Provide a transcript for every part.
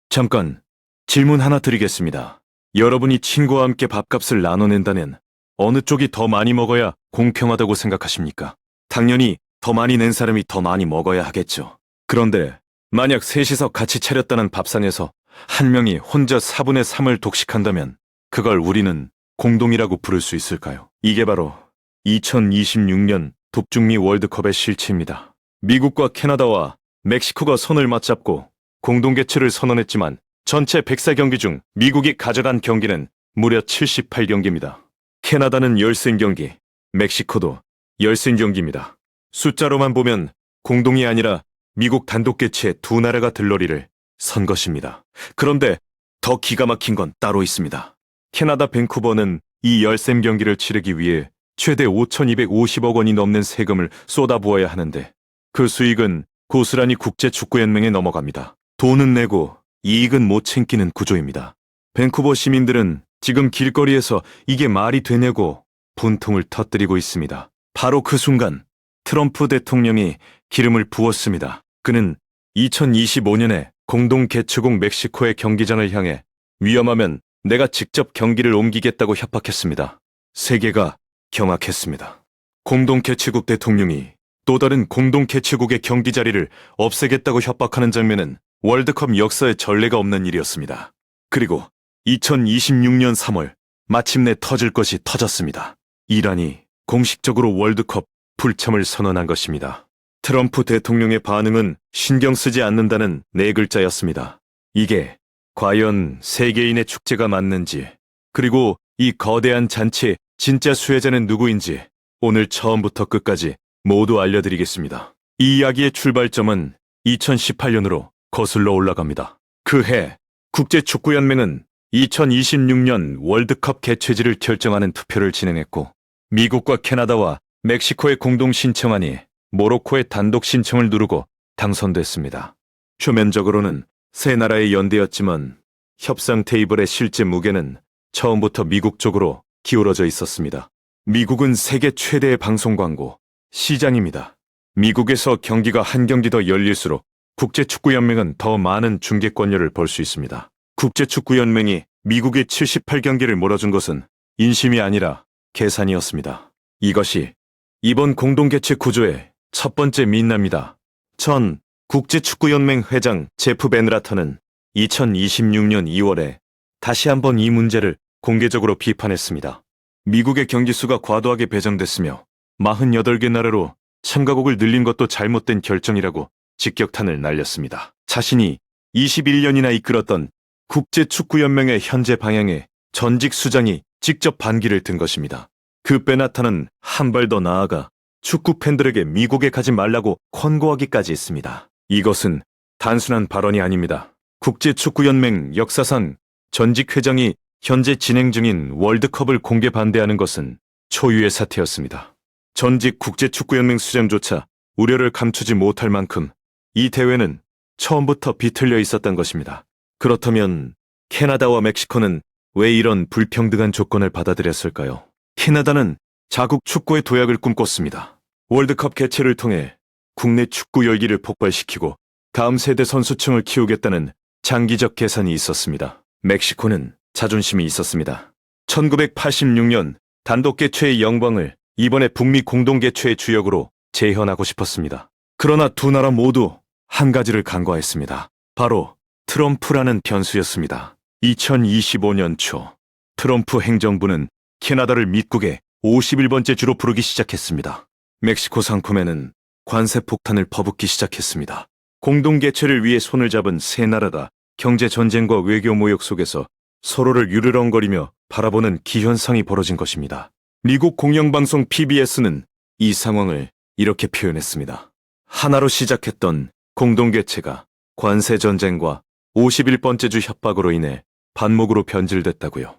잠깐 질문 하나 드리겠습니다. 여러분이 친구와 함께 밥값을 나눠낸다면 어느 쪽이 더 많이 먹어야 공평하다고 생각하십니까? 당연히 더 많이 낸 사람이 더 많이 먹어야 하겠죠. 그런데 만약 셋이서 같이 차렸다는 밥상에서 한 명이 혼자 4분의 3을 독식한다면 그걸 우리는 공동이라고 부를 수 있을까요? 이게 바로 2026년 북중미 월드컵의 실체입니다. 미국과 캐나다와 멕시코가 손을 맞잡고 공동 개최를 선언했지만 전체 104경기 중 미국이 가져간 경기는 무려 78경기입니다. 캐나다는 13경기, 멕시코도 13경기입니다. 숫자로만 보면 공동이 아니라 미국 단독 개최 두 나라가 들러리를 선 것입니다. 그런데 더 기가 막힌 건 따로 있습니다. 캐나다 밴쿠버는 이 13경기를 치르기 위해 최대 5,250억 원이 넘는 세금을 쏟아부어야 하는데 그 수익은 고스란히 국제축구연맹에 넘어갑니다. 돈은 내고 이익은 못 챙기는 구조입니다. 밴쿠버 시민들은 지금 길거리에서 이게 말이 되냐고 분통을 터뜨리고 있습니다. 바로 그 순간 트럼프 대통령이 기름을 부었습니다. 그는 2025년에 공동 개최국 멕시코의 경기장을 향해 위험하면 내가 직접 경기를 옮기겠다고 협박했습니다. 세계가 경악했습니다. 공동 개최국 대통령이 또 다른 공동 개최국의 경기 자리를 없애겠다고 협박하는 장면은 월드컵 역사에 전례가 없는 일이었습니다. 그리고 2026년 3월 마침내 터질 것이 터졌습니다. 이란이 공식적으로 월드컵 불참을 선언한 것입니다. 트럼프 대통령의 반응은 신경 쓰지 않는다는 네 글자였습니다. 이게 과연 세계인의 축제가 맞는지, 그리고 이 거대한 잔치의 진짜 수혜자는 누구인지 오늘 처음부터 끝까지 모두 알려드리겠습니다. 이 이야기의 출발점은 2018년으로 거슬러 올라갑니다. 그 해 국제축구연맹은 2026년 월드컵 개최지를 결정하는 투표를 진행했고 미국과 캐나다와 멕시코의 공동 신청안이 모로코의 단독 신청을 누르고 당선됐습니다. 표면적으로는 세 나라의 연대였지만 협상 테이블의 실제 무게는 처음부터 미국 쪽으로 기울어져 있었습니다. 미국은 세계 최대의 방송 광고 시장입니다. 미국에서 경기가 한 경기 더 열릴수록 국제축구연맹은 더 많은 중계권료를 벌 수 있습니다. 국제축구연맹이 미국의 78경기를 몰아준 것은 인심이 아니라 계산이었습니다. 이것이 이번 공동개최 구조의 첫 번째 민낯입니다. 전 국제축구연맹 회장 제프 베느라터는 2026년 2월에 다시 한번 이 문제를 공개적으로 비판했습니다. 미국의 경기 수가 과도하게 배정됐으며 48개 나라로 참가국을 늘린 것도 잘못된 결정이라고 직격탄을 날렸습니다. 자신이 21년이나 이끌었던 국제축구연맹의 현재 방향에 전직 수장이 직접 반기를 든 것입니다. 그 베나타는 한 발 더 나아가 축구 팬들에게 미국에 가지 말라고 권고하기까지 했습니다. 이것은 단순한 발언이 아닙니다. 국제축구연맹 역사상 전직 회장이 현재 진행 중인 월드컵을 공개 반대하는 것은 초유의 사태였습니다. 전직 국제축구연맹 수장조차 우려를 감추지 못할 만큼 이 대회는 처음부터 비틀려 있었던 것입니다. 그렇다면 캐나다와 멕시코는 왜 이런 불평등한 조건을 받아들였을까요? 캐나다는 자국 축구의 도약을 꿈꿨습니다. 월드컵 개최를 통해 국내 축구 열기를 폭발시키고 다음 세대 선수층을 키우겠다는 장기적 계산이 있었습니다. 멕시코는 자존심이 있었습니다. 1986년 단독 개최의 영광을 이번에 북미 공동 개최의 주역으로 재현하고 싶었습니다. 그러나 두 나라 모두 한 가지를 간과했습니다. 바로 트럼프라는 변수였습니다. 2025년 초 트럼프 행정부는 캐나다를 미국의 51번째 주로 부르기 시작했습니다. 멕시코 상품에는 관세 폭탄을 퍼붓기 시작했습니다. 공동 개최를 위해 손을 잡은 세 나라가 경제 전쟁과 외교 모욕 속에서 서로를 유르렁거리며 바라보는 기현상이 벌어진 것입니다. 미국 공영방송 PBS는 이 상황을 이렇게 표현했습니다. 하나로 시작했던 공동 개최가 관세 전쟁과 51번째 주 협박으로 인해 반목으로 변질됐다고요.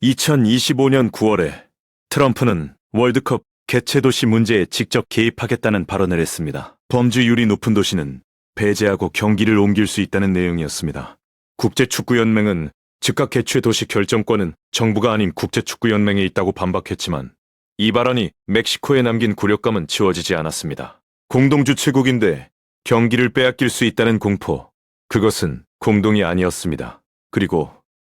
2025년 9월에 트럼프는 월드컵 개최 도시 문제에 직접 개입하겠다는 발언을 했습니다. 범죄율이 높은 도시는 배제하고 경기를 옮길 수 있다는 내용이었습니다. 국제축구연맹은 즉각 개최 도시 결정권은 정부가 아닌 국제축구연맹에 있다고 반박했지만 이 발언이 멕시코에 남긴 굴욕감은 지워지지 않았습니다. 공동주최국인데 경기를 빼앗길 수 있다는 공포, 그것은 공동이 아니었습니다. 그리고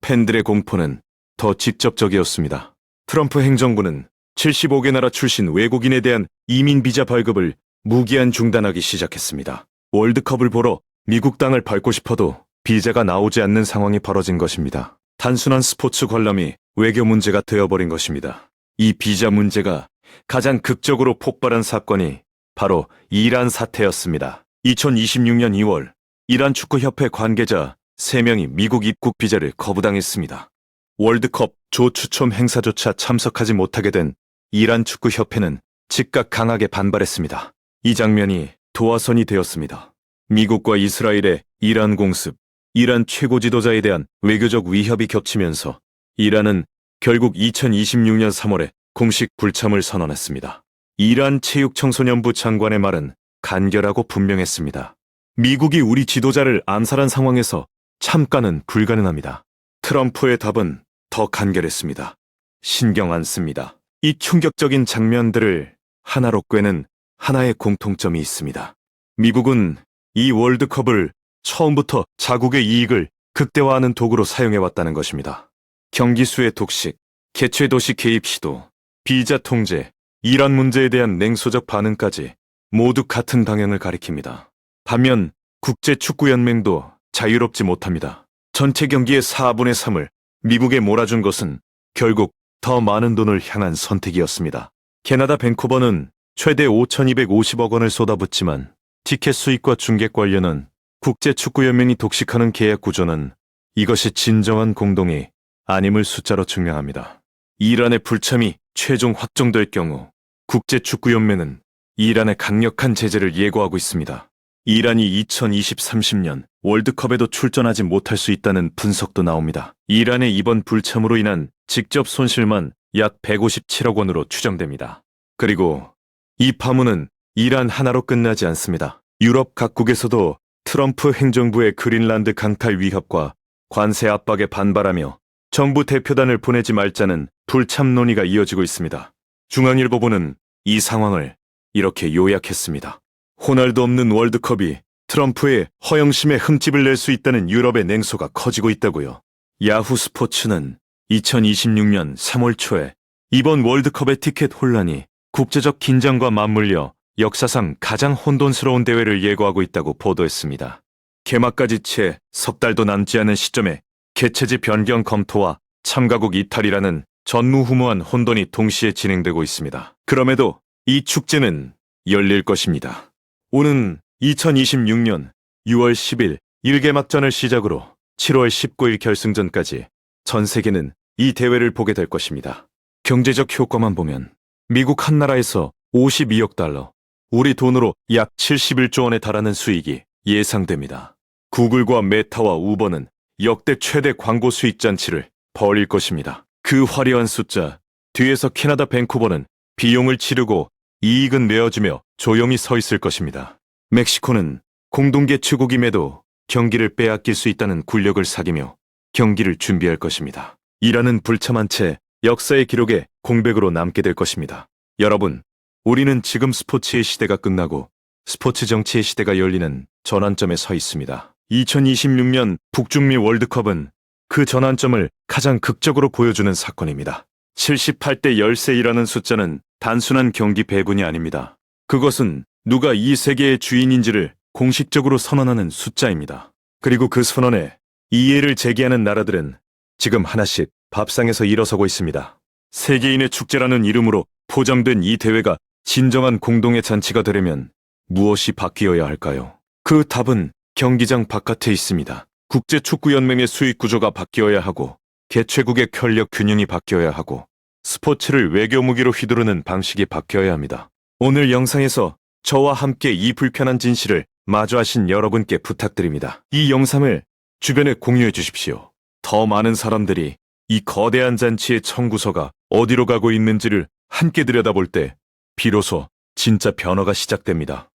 팬들의 공포는 더 직접적이었습니다. 트럼프 행정부는 75개 나라 출신 외국인에 대한 이민 비자 발급을 무기한 중단하기 시작했습니다. 월드컵을 보러 미국 땅을 밟고 싶어도 비자가 나오지 않는 상황이 벌어진 것입니다. 단순한 스포츠 관람이 외교 문제가 되어버린 것입니다. 이 비자 문제가 가장 극적으로 폭발한 사건이 바로 이란 사태였습니다. 2026년 2월 이란 축구협회 관계자 3명이 미국 입국 비자를 거부당했습니다. 월드컵 조 추첨 행사조차 참석하지 못하게 된 이란 축구협회는 즉각 강하게 반발했습니다. 이 장면이 도화선이 되었습니다. 미국과 이스라엘의 이란 공습, 이란 최고 지도자에 대한 외교적 위협이 겹치면서 이란은 결국 2026년 3월에 공식 불참을 선언했습니다. 이란 체육청소년부 장관의 말은 간결하고 분명했습니다. 미국이 우리 지도자를 암살한 상황에서 참가는 불가능합니다. 트럼프의 답은 더 간결했습니다. 신경 안 씁니다. 이 충격적인 장면들을 하나로 꿰는 하나의 공통점이 있습니다. 미국은 이 월드컵을 처음부터 자국의 이익을 극대화하는 도구로 사용해왔다는 것입니다. 경기 수의 독식, 개최 도시 개입 시도, 비자 통제, 이란 문제에 대한 냉소적 반응까지 모두 같은 방향을 가리킵니다. 반면 국제축구연맹도 자유롭지 못합니다. 전체 경기의 4분의 3을 미국에 몰아준 것은 결국 더 많은 돈을 향한 선택이었습니다. 캐나다 밴쿠버는 최대 5,250억 원을 쏟아붓지만 티켓 수익과 중계 관련은 국제축구연맹이 독식하는 계약 구조는 이것이 진정한 공동이 아님을 숫자로 증명합니다. 이란의 불참이 최종 확정될 경우 국제축구연맹은 이란의 강력한 제재를 예고하고 있습니다. 이란이 2030년 월드컵에도 출전하지 못할 수 있다는 분석도 나옵니다. 이란의 이번 불참으로 인한 직접 손실만 약 157억 원으로 추정됩니다. 그리고 이 파문은 이란 하나로 끝나지 않습니다. 유럽 각국에서도 트럼프 행정부의 그린란드 강탈 위협과 관세 압박에 반발하며 정부 대표단을 보내지 말자는 불참 논의가 이어지고 있습니다. 중앙일보보는 이 상황을 이렇게 요약했습니다. 호날두 없는 월드컵이 트럼프의 허영심에 흠집을 낼 수 있다는 유럽의 냉소가 커지고 있다고요. 야후 스포츠는 2026년 3월 초에 이번 월드컵의 티켓 혼란이 국제적 긴장과 맞물려 역사상 가장 혼돈스러운 대회를 예고하고 있다고 보도했습니다. 개막까지 채 석 달도 남지 않은 시점에 개최지 변경 검토와 참가국 이탈이라는 전무후무한 혼돈이 동시에 진행되고 있습니다. 그럼에도 이 축제는 열릴 것입니다. 오는 2026년 6월 10일 1개막전을 시작으로 7월 19일 결승전까지 전 세계는 이 대회를 보게 될 것입니다. 경제적 효과만 보면 미국 한 나라에서 52억 달러, 우리 돈으로 약 71조 원에 달하는 수익이 예상됩니다. 구글과 메타와 우버는 역대 최대 광고 수익 잔치를 벌일 것입니다. 그 화려한 숫자, 뒤에서 캐나다 밴쿠버는 비용을 치르고 이익은 내어주며 조용히 서 있을 것입니다. 멕시코는 공동계 최고임에도 경기를 빼앗길 수 있다는 굴력을 사귀며 경기를 준비할 것입니다. 이란은 불참한 채 역사의 기록에 공백으로 남게 될 것입니다. 여러분, 우리는 지금 스포츠의 시대가 끝나고 스포츠 정치의 시대가 열리는 전환점에 서 있습니다. 2026년 북중미 월드컵은 그 전환점을 가장 극적으로 보여주는 사건입니다. 78대 13이라는 숫자는 단순한 경기 배분이 아닙니다. 그것은 누가 이 세계의 주인인지를 공식적으로 선언하는 숫자입니다. 그리고 그 선언에 이의를 제기하는 나라들은 지금 하나씩 밥상에서 일어서고 있습니다. 세계인의 축제라는 이름으로 포장된 이 대회가 진정한 공동의 잔치가 되려면 무엇이 바뀌어야 할까요? 그 답은 경기장 바깥에 있습니다. 국제축구연맹의 수익 구조가 바뀌어야 하고 개최국의 권력 균형이 바뀌어야 하고 스포츠를 외교 무기로 휘두르는 방식이 바뀌어야 합니다. 오늘 영상에서 저와 함께 이 불편한 진실을 마주하신 여러분께 부탁드립니다. 이 영상을 주변에 공유해 주십시오. 더 많은 사람들이 이 거대한 잔치의 청구서가 어디로 가고 있는지를 함께 들여다볼 때 비로소 진짜 변화가 시작됩니다.